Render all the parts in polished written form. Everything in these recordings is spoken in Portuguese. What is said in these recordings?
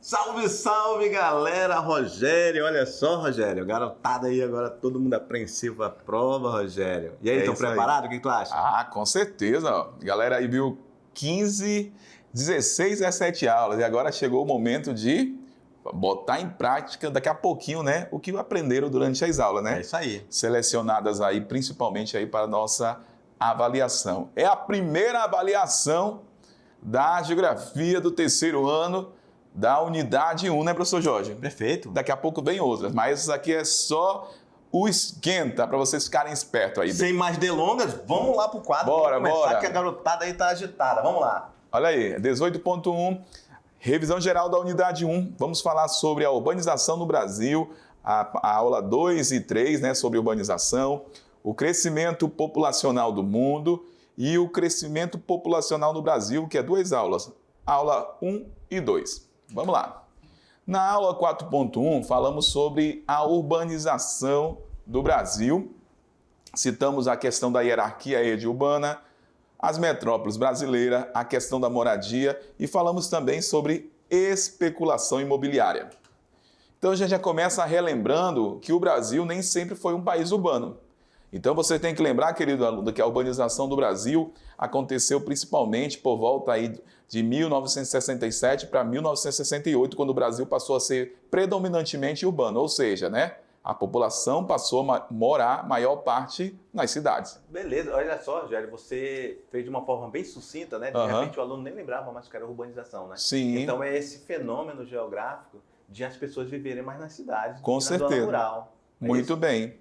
Salve, salve, galera! Rogério, olha só, Rogério, garotada aí agora, todo mundo apreensivo à prova, Rogério. E aí, estão preparados? O que tu acha? Ah, com certeza. Ó. Galera aí viu 15, 16, 17 aulas e agora chegou o momento de botar em prática daqui a pouquinho, né, o que aprenderam durante as aulas, né? É isso aí. Selecionadas aí, principalmente aí para a nossa avaliação. É a primeira avaliação da geografia do terceiro ano da unidade 1, né, professor Jorge? Perfeito. Daqui a pouco vem outras, mas isso aqui é só o esquenta, para vocês ficarem espertos aí. Sem mais delongas, vamos lá pro quadro. Bora, vamos começar, bora. Que a garotada aí tá agitada. Vamos lá. Olha aí, 18.1, revisão geral da unidade 1. Vamos falar sobre a urbanização no Brasil, a aula 2 e 3, né, sobre urbanização, o crescimento populacional do mundo e o crescimento populacional no Brasil, que é 2 aulas, aula 1 e 2. Vamos lá. Na aula 4.1, falamos sobre a urbanização do Brasil. Citamos a questão da hierarquia rede urbana, as metrópoles brasileiras, a questão da moradia e falamos também sobre especulação imobiliária. Então a gente já começa relembrando que o Brasil nem sempre foi um país urbano. Então você tem que lembrar, querido aluno, que a urbanização do Brasil aconteceu principalmente por volta aí de 1967 para 1968, quando o Brasil passou a ser predominantemente urbano, ou seja, né, a população passou a morar maior parte nas cidades. Beleza, olha só, Rogério, você fez de uma forma bem sucinta, né? De repente o aluno nem lembrava mais que era urbanização, né? Sim. Então é esse fenômeno geográfico de as pessoas viverem mais nas cidades, com na certeza. zona rural. Muito bem.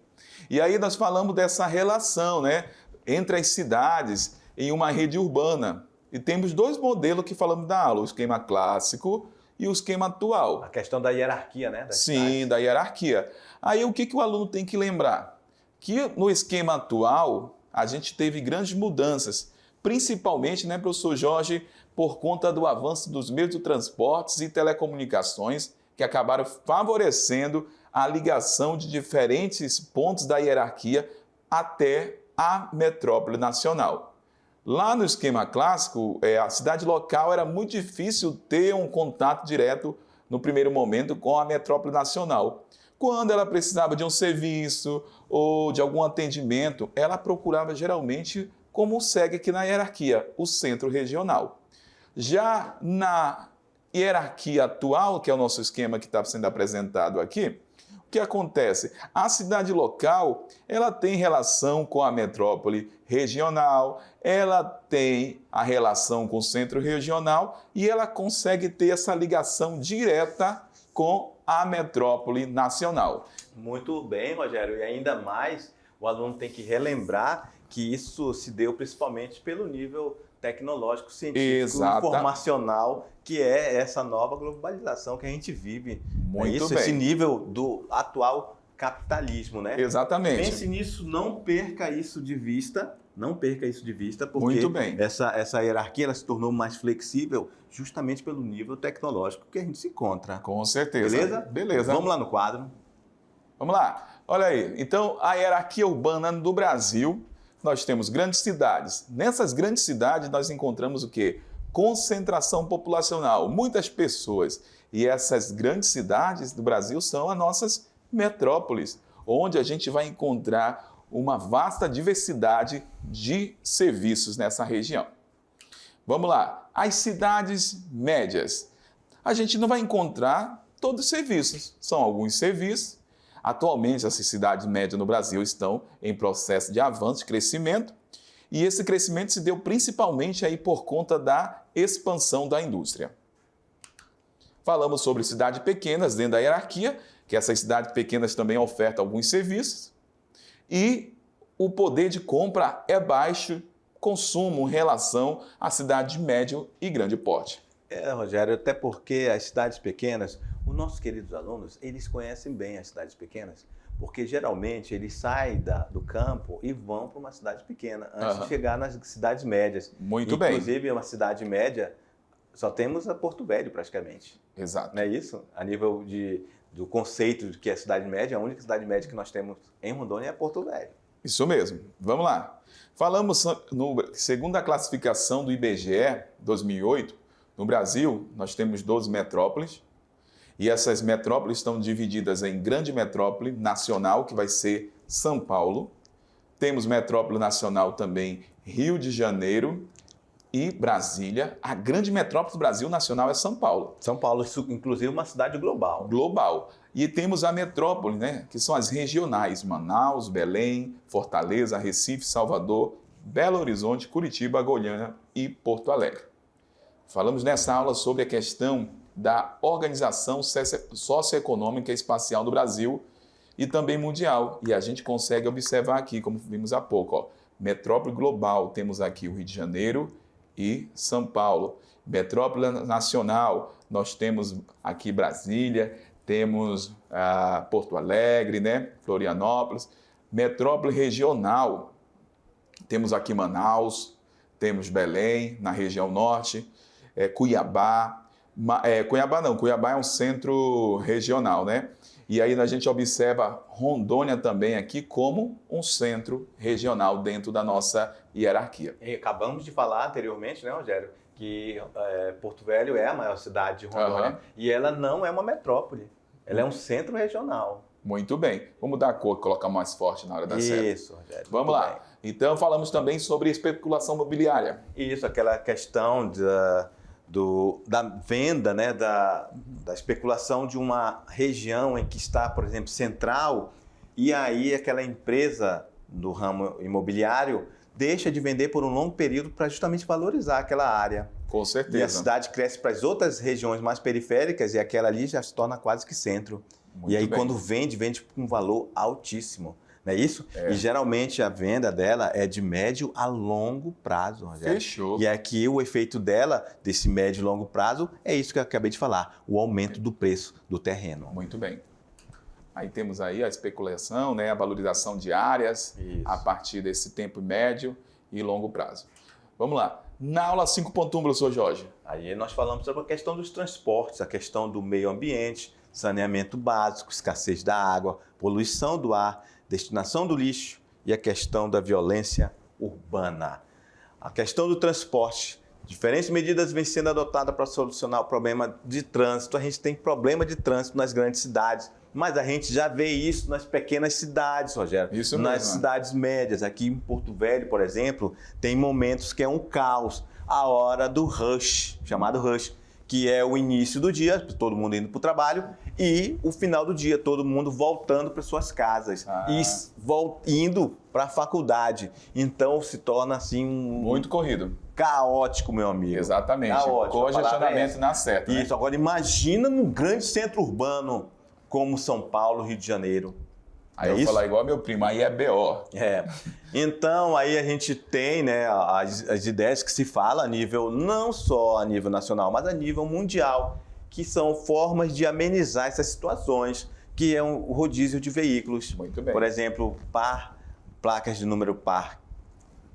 E aí nós falamos dessa relação, né, entre as cidades em uma rede urbana. E temos 2 modelos que falamos da aula, o esquema clássico e o esquema atual. A questão da hierarquia, né? Sim, cidades. da hierarquia. Aí o que o aluno tem que lembrar? Que no esquema atual a gente teve grandes mudanças, principalmente, né, professor Jorge, por conta do avanço dos meios de transportes e telecomunicações, que acabaram favorecendo a ligação de diferentes pontos da hierarquia até a metrópole nacional. Lá no esquema clássico, a cidade local era muito difícil ter um contato direto no primeiro momento com a metrópole nacional. Quando ela precisava de um serviço ou de algum atendimento, ela procurava geralmente como segue aqui na hierarquia, o centro regional. Já na hierarquia atual, que é o nosso esquema que está sendo apresentado aqui, o que acontece? A cidade local, ela tem relação com a metrópole regional, ela tem a relação com o centro regional e ela consegue ter essa ligação direta com a metrópole nacional. Muito bem, Rogério. E ainda mais, o aluno tem que relembrar que isso se deu principalmente pelo nível tecnológico, científico, informacional, que é essa nova globalização que a gente vive. Muito bem. Esse nível do atual capitalismo, né? Exatamente. Pense nisso, não perca isso de vista, porque muito bem. Essa hierarquia ela se tornou mais flexível justamente pelo nível tecnológico que a gente se encontra. Com certeza. Beleza? Beleza. Vamos lá no quadro. Vamos lá. Olha aí. Então, a hierarquia urbana do Brasil, nós temos grandes cidades. Nessas grandes cidades, nós encontramos o quê? Concentração populacional, muitas pessoas. E essas grandes cidades do Brasil são as nossas metrópoles, onde a gente vai encontrar uma vasta diversidade de serviços nessa região. Vamos lá. As cidades médias. A gente não vai encontrar todos os serviços. São alguns serviços. Atualmente, essas cidades médias no Brasil estão em processo de avanço, de crescimento, e esse crescimento se deu principalmente aí por conta da expansão da indústria. Falamos sobre cidades pequenas dentro da hierarquia, que essas cidades pequenas também ofertam alguns serviços, e o poder de compra é baixo, consumo em relação à cidade de médio e grande porte. Rogério, até porque as cidades pequenas, os nossos queridos alunos, eles conhecem bem as cidades pequenas, porque geralmente eles saem do campo e vão para uma cidade pequena, antes de chegar nas cidades médias. Muito bem. Inclusive, uma cidade média, Só temos a Porto Velho, praticamente. Exato. Não é isso? A nível do conceito de que é cidade média, a única cidade média que nós temos em Rondônia é Porto Velho. Isso mesmo. Vamos lá. Falamos, segundo a classificação do IBGE 2008, no Brasil, nós temos 12 metrópoles, e essas metrópoles estão divididas em grande metrópole nacional, que vai ser São Paulo. Temos metrópole nacional também Rio de Janeiro e Brasília. A grande metrópole do Brasil nacional é São Paulo. São Paulo, inclusive, uma cidade global. Global. E temos a metrópole, né, que são as regionais, Manaus, Belém, Fortaleza, Recife, Salvador, Belo Horizonte, Curitiba, Goiânia e Porto Alegre. Falamos nessa aula sobre a questão da organização socioeconômica e espacial do Brasil e também mundial. E a gente consegue observar aqui, como vimos há pouco, ó, metrópole global, temos aqui o Rio de Janeiro e São Paulo. Metrópole nacional, nós temos aqui Brasília, temos Porto Alegre, né? Florianópolis. Metrópole regional, temos aqui Manaus, temos Belém, na região norte, Cuiabá. Cuiabá é um centro regional, né? E aí a gente observa Rondônia também aqui como um centro regional dentro da nossa hierarquia. E acabamos de falar anteriormente, né, Rogério, que Porto Velho é a maior cidade de Rondônia e ela não é uma metrópole, ela é um centro regional. Muito bem. Vamos dar a cor, colocar mais forte na hora da seta. Isso, Rogério. Vamos lá. Bem. Então falamos também sobre especulação imobiliária. Isso, aquela questão da venda, né, da especulação de uma região em que está, por exemplo, central, e aí aquela empresa do ramo imobiliário deixa de vender por um longo período para justamente valorizar aquela área. Com certeza. E a cidade cresce para as outras regiões mais periféricas e aquela ali já se torna quase que centro. Muito e aí bem. Quando vende com um valor altíssimo. Não é isso? E geralmente a venda dela é de médio a longo prazo, Rogério. Fechou. E aqui o efeito dela, desse médio e longo prazo, é isso que eu acabei de falar, o aumento do preço do terreno. Muito bem. Aí temos aí a especulação, né, a valorização de áreas a partir desse tempo médio e longo prazo. Vamos lá. Na aula 5.1, professor Jorge. Aí nós falamos sobre a questão dos transportes, a questão do meio ambiente, saneamento básico, escassez da água, poluição do ar, destinação do lixo e a questão da violência urbana. A questão do transporte. Diferentes medidas vêm sendo adotadas para solucionar o problema de trânsito. A gente tem problema de trânsito nas grandes cidades, mas a gente já vê isso nas pequenas cidades, Rogério. Isso nas mesmo. Cidades médias. Aqui em Porto Velho, por exemplo, tem momentos que é um caos. A hora do rush, chamado rush, que é o início do dia, todo mundo indo para o trabalho, e o final do dia, todo mundo voltando para suas casas e indo para a faculdade. Então se torna assim muito corrido. Caótico, meu amigo. Exatamente. Caótico. Congestionamento na seta. Isso. Né? Agora imagina num grande centro urbano como São Paulo, Rio de Janeiro. Aí eu vou falar igual meu primo, aí é BO. Então, aí a gente tem, né, as ideias que se fala a nível, não só a nível nacional, mas a nível mundial, que são formas de amenizar essas situações, que é o rodízio de veículos. Muito bem. Por exemplo, placas de número par,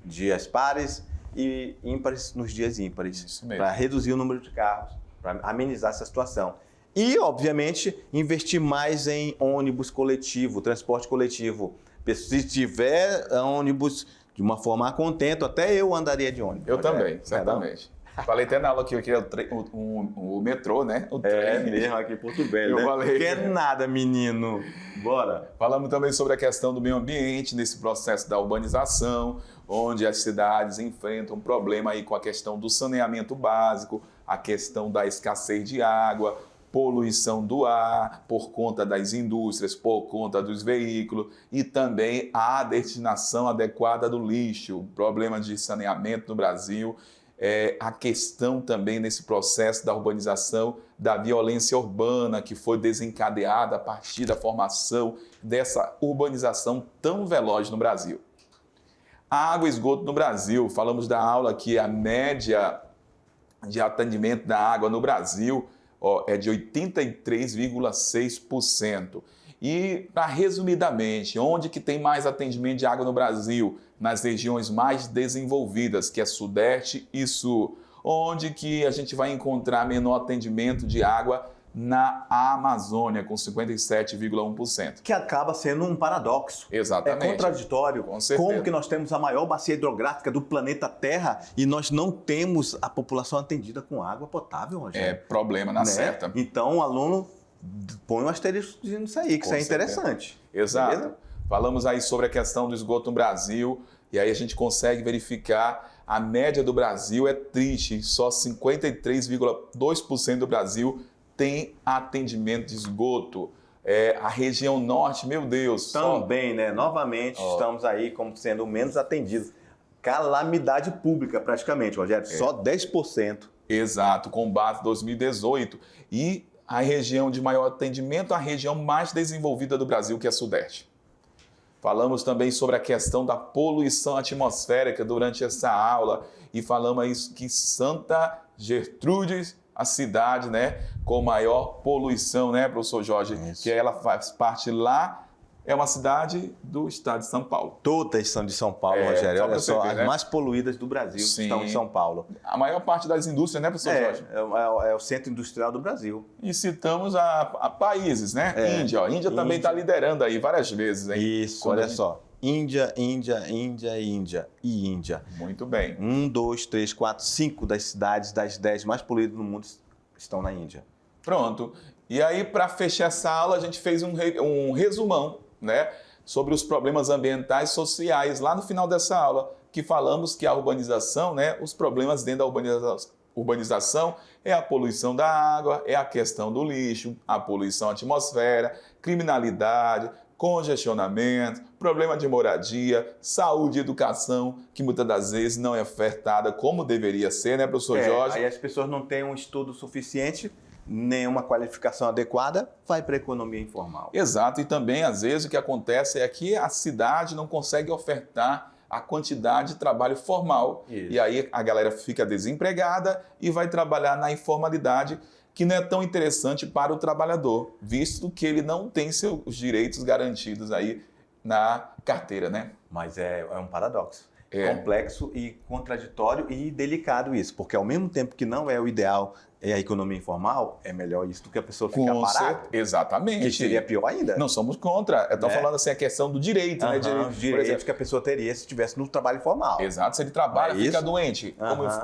dias pares e ímpares nos dias ímpares. Isso mesmo. Para reduzir o número de carros, para amenizar essa situação. E, obviamente, investir mais em ônibus coletivo, transporte coletivo. Se tiver ônibus de uma forma a contento, até eu andaria de ônibus. Eu também, certamente. Falei até na aula que é o metrô, né? O trem. Mesmo aqui em Porto Velho, Eu falei. Quer nada, menino. Bora. Falamos também sobre a questão do meio ambiente, nesse processo da urbanização, onde as cidades enfrentam um problema aí com a questão do saneamento básico, a questão da escassez de água, poluição do ar por conta das indústrias, por conta dos veículos e também a destinação adequada do lixo, problema de saneamento no Brasil, a questão também nesse processo da urbanização da violência urbana que foi desencadeada a partir da formação dessa urbanização tão veloz no Brasil. A água e esgoto no Brasil, falamos da aula que a média de atendimento da água no Brasil é de 83,6%. E, resumidamente, onde que tem mais atendimento de água no Brasil? Nas regiões mais desenvolvidas, que é Sudeste e Sul. onde que a gente vai encontrar menor atendimento de água na Amazônia, com 57,1%. Que acaba sendo um paradoxo. Exatamente. É contraditório. Com certeza. Como que nós temos a maior bacia hidrográfica do planeta Terra e nós não temos a população atendida com água potável, Rogério? É problema na certa. Então o aluno põe um asterisco nisso aí, que isso é interessante. Exato. Beleza? Falamos aí sobre a questão do esgoto no Brasil, e aí a gente consegue verificar a média do Brasil é triste, só 53,2% do Brasil tem atendimento de esgoto. A região norte, meu Deus. Também, né? Novamente, estamos aí como sendo menos atendidos. Calamidade pública, praticamente, Rogério. Só 10%. Exato, com base em 2018. E a região de maior atendimento, a região mais desenvolvida do Brasil, que é a Sudeste. Falamos também sobre a questão da poluição atmosférica durante essa aula e falamos que Santa Gertrudes, a cidade, né, com maior poluição, né, professor Jorge? Isso. Que ela faz parte lá, é uma cidade do estado de São Paulo. Todas são de São Paulo, Rogério. Olha só, as mais poluídas do Brasil estão em São Paulo. A maior parte das indústrias, né, professor Jorge? É o centro industrial do Brasil. E citamos a países, né? Índia, ó. Índia também está liderando aí várias vezes, hein? Isso, olha só. Índia e Índia. Muito bem. 1, 2, 3, 4, 5 das cidades das 10 mais poluídas do mundo estão na Índia. Pronto. E aí, para fechar essa aula, a gente fez um resumão, né, sobre os problemas ambientais e sociais lá no final dessa aula, que falamos que a urbanização, né, os problemas dentro da urbanização é a poluição da água, é a questão do lixo, a poluição atmosfera, criminalidade, congestionamento, problema de moradia, saúde e educação, que muitas das vezes não é ofertada como deveria ser, né, professor Jorge? Aí as pessoas não têm um estudo suficiente, nenhuma qualificação adequada, vai para a economia informal. Exato, e também, às vezes, o que acontece é que a cidade não consegue ofertar a quantidade de trabalho formal. Isso. E aí a galera fica desempregada e vai trabalhar na informalidade, que não é tão interessante para o trabalhador, visto que ele não tem seus direitos garantidos aí na carteira, né? Mas é um paradoxo. Complexo e contraditório e delicado isso, porque ao mesmo tempo que não é o ideal a economia informal, é melhor isso do que a pessoa ficar parada. Exatamente. Que seria pior ainda. Não somos contra. Eu estou falando assim, a questão do direito, né? Os direitos que a pessoa teria se estivesse no trabalho formal. Exato. Se ele trabalha, fica doente.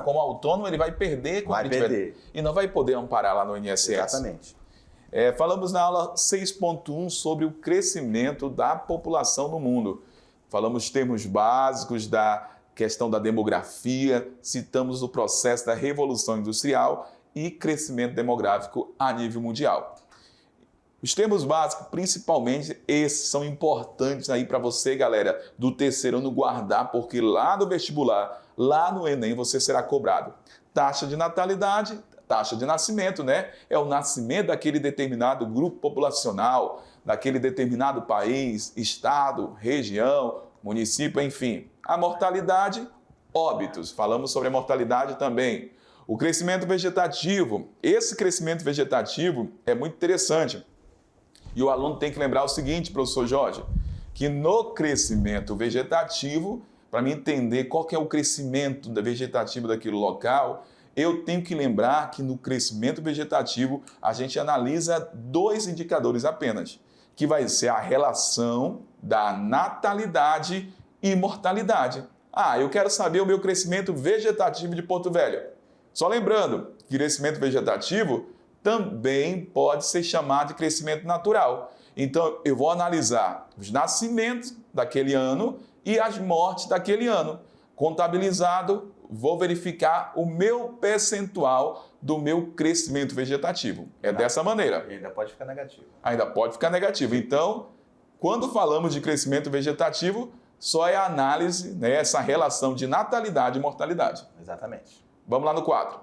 Como autônomo, ele vai perder. E não vai poder amparar lá no INSS. Exatamente. Falamos na aula 6.1 sobre o crescimento da população no mundo. Falamos termos básicos da questão da demografia, citamos o processo da Revolução Industrial e crescimento demográfico a nível mundial. Os termos básicos, principalmente, esses são importantes aí para você, galera, do terceiro ano guardar, porque lá no vestibular, lá no Enem, você será cobrado. Taxa de natalidade, taxa de nascimento, né? É o nascimento daquele determinado grupo populacional, daquele determinado país, estado, região, município, enfim. A mortalidade, óbitos. Falamos sobre a mortalidade também. O crescimento vegetativo. Esse crescimento vegetativo é muito interessante. E o aluno tem que lembrar o seguinte, professor Jorge, que no crescimento vegetativo, para mim entender qual que é o crescimento vegetativo daquele local, eu tenho que lembrar que no crescimento vegetativo a gente analisa 2 indicadores apenas, que vai ser a relação da natalidade e mortalidade. Eu quero saber o meu crescimento vegetativo de Porto Velho. Só lembrando, crescimento vegetativo também pode ser chamado de crescimento natural. Então, eu vou analisar os nascimentos daquele ano e as mortes daquele ano. Contabilizado, vou verificar o meu percentual do meu crescimento vegetativo. Dessa maneira. E ainda pode ficar negativo. Ainda pode ficar negativo. Então, quando falamos de crescimento vegetativo, só é a análise, né, essa relação de natalidade e mortalidade. Exatamente. Vamos lá no quadro.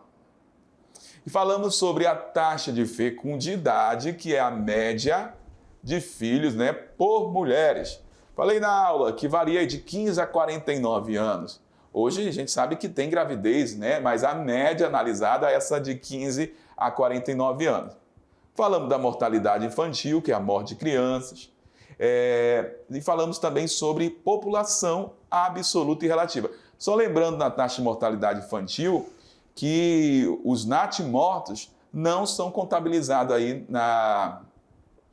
E falamos sobre a taxa de fecundidade, que é a média de filhos, né, por mulheres. Falei na aula que varia de 15 a 49 anos. Hoje a gente sabe que tem gravidez, né, mas a média analisada é essa de 15 a 49 anos. Falamos da mortalidade infantil, que é a morte de crianças. E falamos também sobre população absoluta e relativa. Só lembrando na taxa de mortalidade infantil, que os natimortos não são contabilizados aí na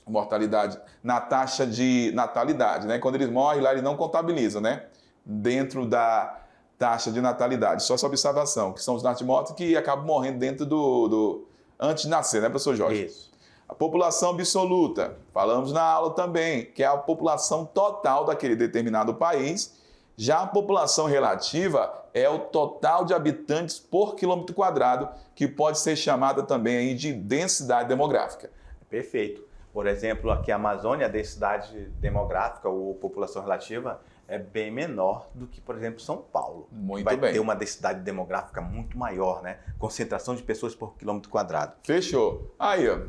mortalidade, na taxa de natalidade, né? Quando eles morrem lá, eles não contabilizam, né? Dentro da taxa de natalidade. Só essa observação, que são os natimortos que acabam morrendo dentro antes de nascer, né, professor Jorge? Isso. A população absoluta, falamos na aula também, que é a população total daquele determinado país. Já a população relativa é o total de habitantes por quilômetro quadrado, que pode ser chamada também aí de densidade demográfica. Perfeito. Por exemplo, aqui a Amazônia, a densidade demográfica ou população relativa é bem menor do que, por exemplo, São Paulo. Muito vai bem. Ter uma densidade demográfica muito maior, né? Concentração de pessoas por quilômetro quadrado. Fechou. Aí, ó.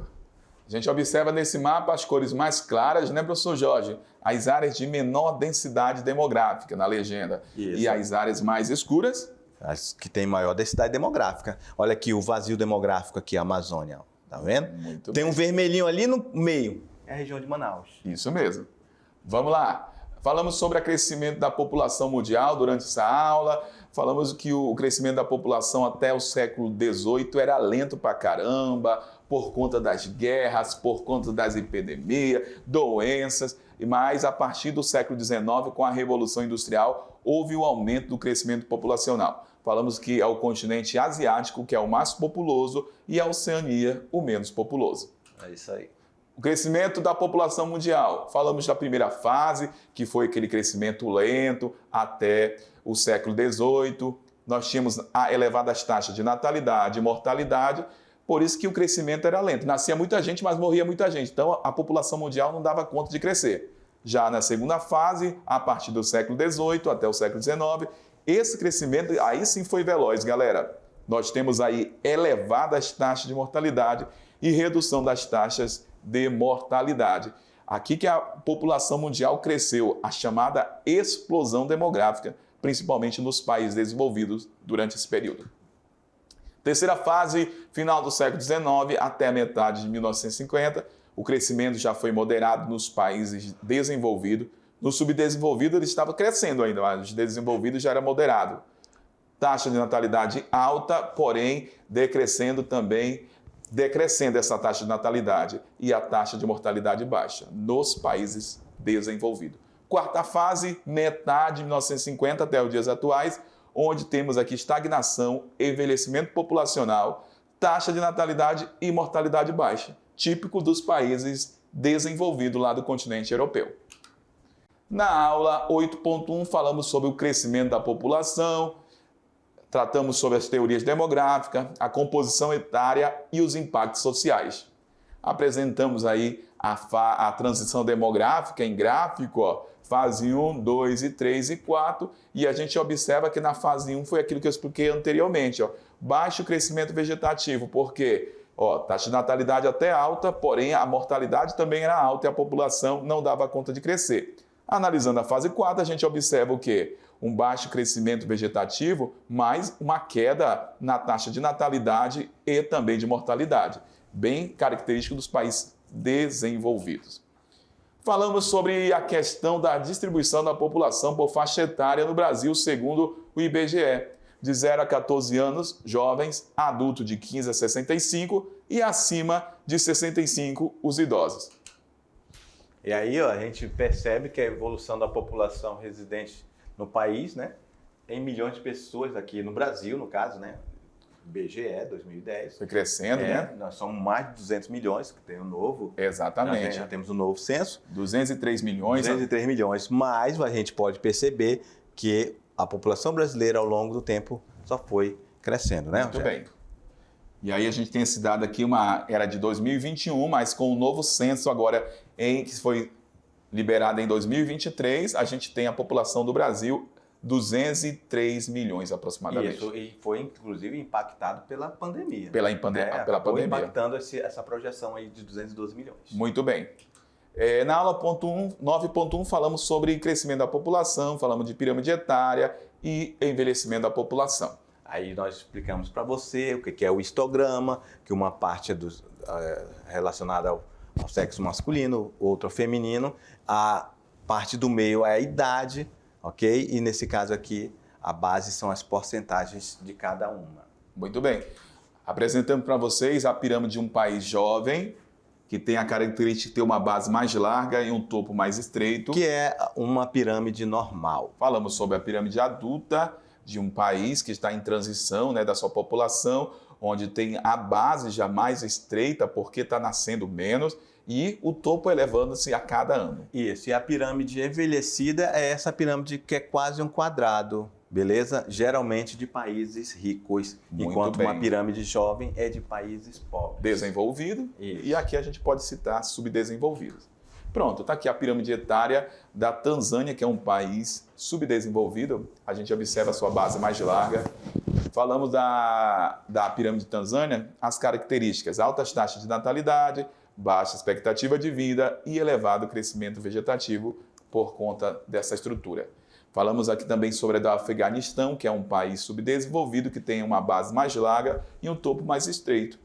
A gente observa nesse mapa as cores mais claras, né, professor Jorge? As áreas de menor densidade demográfica na legenda. Isso. E as áreas mais escuras? As que têm maior densidade demográfica. Olha aqui o vazio demográfico aqui, a Amazônia. Tá vendo? Muito Tem bem. um vermelhinho ali no meio. É a região de Manaus. Isso mesmo. Vamos lá. Falamos sobre o crescimento da população mundial durante essa aula. Falamos que o crescimento da população até o século XVIII era lento pra caramba, por conta das guerras, por conta das epidemias, doenças. Mas a partir do século XIX, com a Revolução Industrial, houve o aumento do crescimento populacional. Falamos que é o continente asiático que é o mais populoso e a Oceania o menos populoso. É isso aí. O crescimento da população mundial. Falamos da primeira fase, que foi aquele crescimento lento até o século XVIII. Nós tínhamos elevadas taxas de natalidade e mortalidade, por isso que o crescimento era lento. Nascia muita gente, mas morria muita gente. Então, a população mundial não dava conta de crescer. Já na segunda fase, a partir do século XVIII até o século XIX, esse crescimento aí sim foi veloz, galera. Nós temos aí elevadas taxas de mortalidade e redução das taxas de mortalidade. Aqui que a população mundial cresceu, a chamada explosão demográfica, principalmente nos países desenvolvidos durante esse período. Terceira fase, final do século XIX até a metade de 1950, o crescimento já foi moderado nos países desenvolvidos. No subdesenvolvido ele estava crescendo ainda, mas nos desenvolvidos já era moderado. Taxa de natalidade alta, porém decrescendo essa taxa de natalidade e a taxa de mortalidade baixa nos países desenvolvidos. Quarta fase, metade de 1950 até os dias atuais, onde temos aqui estagnação, envelhecimento populacional, taxa de natalidade e mortalidade baixa, típico dos países desenvolvidos lá do continente europeu. Na aula 8.1 falamos sobre o crescimento da população, tratamos sobre as teorias demográficas, a composição etária e os impactos sociais. Apresentamos aí a transição demográfica em gráfico, ó, fase 1, 2 e 3 e 4, e a gente observa que na fase 1 foi aquilo que eu expliquei anteriormente, ó, baixo crescimento vegetativo, porque taxa de natalidade até alta, porém a mortalidade também era alta e a população não dava conta de crescer. Analisando a fase 4, a gente observa o quê? Um baixo crescimento vegetativo, mas uma queda na taxa de natalidade e também de mortalidade, bem característico dos países desenvolvidos. Falamos sobre a questão da distribuição da população por faixa etária no Brasil, segundo o IBGE. De 0 a 14 anos, jovens, adulto de 15 a 65 e acima de 65, os idosos. E aí, a gente percebe que a evolução da população residente no país, né, em milhões de pessoas aqui no Brasil, no caso, né, IBGE 2010. Foi crescendo, né? Nós somos mais de 200 milhões, que tem o novo. Exatamente. Já temos o novo censo. 203 milhões. 203 milhões, mas a gente pode perceber que a população brasileira, ao longo do tempo, só foi crescendo, né, Muito Rogério? bem. E aí a gente tem esse dado aqui, era de 2021, mas com o novo censo agora, que foi liberado em 2023, a gente tem a população do Brasil 203 milhões aproximadamente. Isso, e foi inclusive impactado pela pandemia. Pela pandemia. Impactando essa projeção aí de 212 milhões. Muito bem. Na aula 9.1 falamos sobre crescimento da população, falamos de pirâmide etária e envelhecimento da população. Aí nós explicamos para você o que é o histograma, que uma parte é relacionada ao sexo masculino, outra ao feminino, a parte do meio é a idade, ok? E nesse caso aqui, a base são as porcentagens de cada uma. Muito bem. Apresentamos para vocês a pirâmide de um país jovem, que tem a característica de ter uma base mais larga e um topo mais estreito. Que é uma pirâmide normal. Falamos sobre a pirâmide adulta de um país que está em transição, né, da sua população, onde tem a base já mais estreita porque está nascendo menos e o topo elevando-se a cada ano. Isso, e a pirâmide envelhecida é essa pirâmide que é quase um quadrado, beleza? Geralmente de países ricos, enquanto uma pirâmide jovem é de países pobres. Desenvolvido. Isso. E aqui a gente pode citar subdesenvolvidos. Pronto, está aqui a pirâmide etária da Tanzânia, que é um país subdesenvolvido. A gente observa a sua base mais larga. Falamos da pirâmide de Tanzânia, as características: altas taxas de natalidade, baixa expectativa de vida e elevado crescimento vegetativo por conta dessa estrutura. Falamos aqui também sobre a do Afeganistão, que é um país subdesenvolvido que tem uma base mais larga e um topo mais estreito.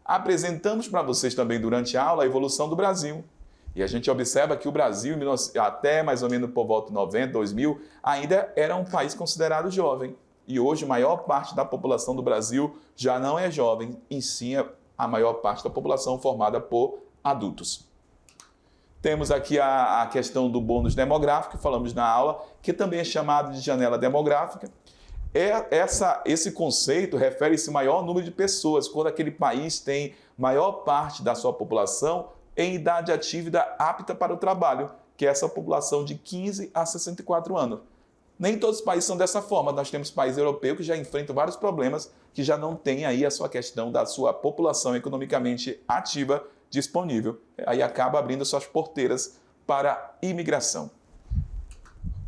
Apresentamos para vocês também durante a aula a evolução do Brasil. E a gente observa que o Brasil, até mais ou menos por volta de 90, 2000, ainda era um país considerado jovem. E hoje a maior parte da população do Brasil já não é jovem, e sim a maior parte da população formada por adultos. Temos aqui a questão do bônus demográfico, que falamos na aula, que também é chamado de janela demográfica. Esse conceito refere-se ao maior número de pessoas, quando aquele país tem maior parte da sua população em idade ativa apta para o trabalho, que é essa população de 15 a 64 anos. Nem todos os países são dessa forma. Nós temos países europeus que já enfrentam vários problemas, que já não têm aí a sua questão da sua população economicamente ativa disponível. Aí acaba abrindo suas porteiras para a imigração.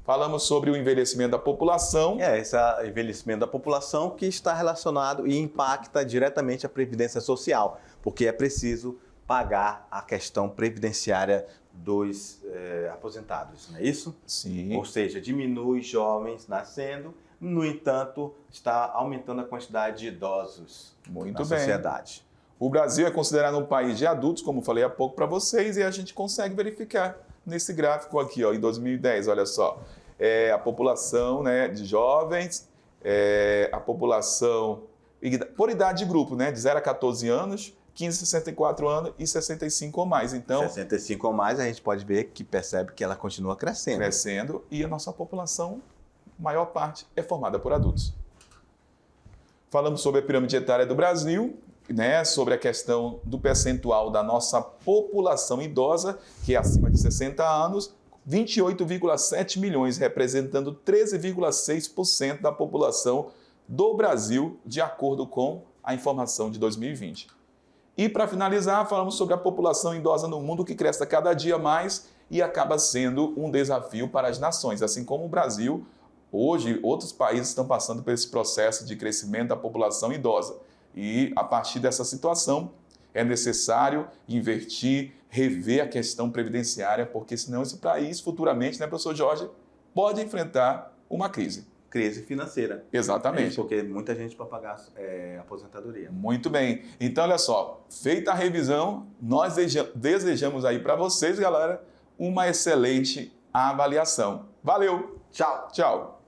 Falamos sobre o envelhecimento da população. Esse envelhecimento da população que está relacionado e impacta diretamente a previdência social, porque é preciso pagar a questão previdenciária dos aposentados, não é isso? Sim. Ou seja, diminui jovens nascendo, no entanto, está aumentando a quantidade de idosos na sociedade. O Brasil é considerado um país de adultos, como falei há pouco para vocês, e a gente consegue verificar nesse gráfico aqui, ó, em 2010, olha só. A população, né, de jovens, a população por idade de grupo, né, de 0 a 14 anos, 15 a 64 anos e 65 ou mais. Então, 65 ou mais, a gente pode ver que percebe que ela continua crescendo. Crescendo, e a nossa população, maior parte, é formada por adultos. Falamos sobre a pirâmide etária do Brasil, né, sobre a questão do percentual da nossa população idosa, que é acima de 60 anos, 28,7 milhões, representando 13,6% da população do Brasil, de acordo com a informação de 2020. E para finalizar, falamos sobre a população idosa no mundo, que cresce a cada dia mais e acaba sendo um desafio para as nações. Assim como o Brasil, hoje outros países estão passando por esse processo de crescimento da população idosa. E a partir dessa situação é necessário invertir, rever a questão previdenciária, porque senão esse país futuramente, né, professor Jorge, pode enfrentar uma crise. Crise financeira. Exatamente. Porque muita gente para pagar aposentadoria. Muito bem. Então, olha só, feita a revisão, nós desejamos aí para vocês, galera, uma excelente avaliação. Valeu! Tchau! Tchau!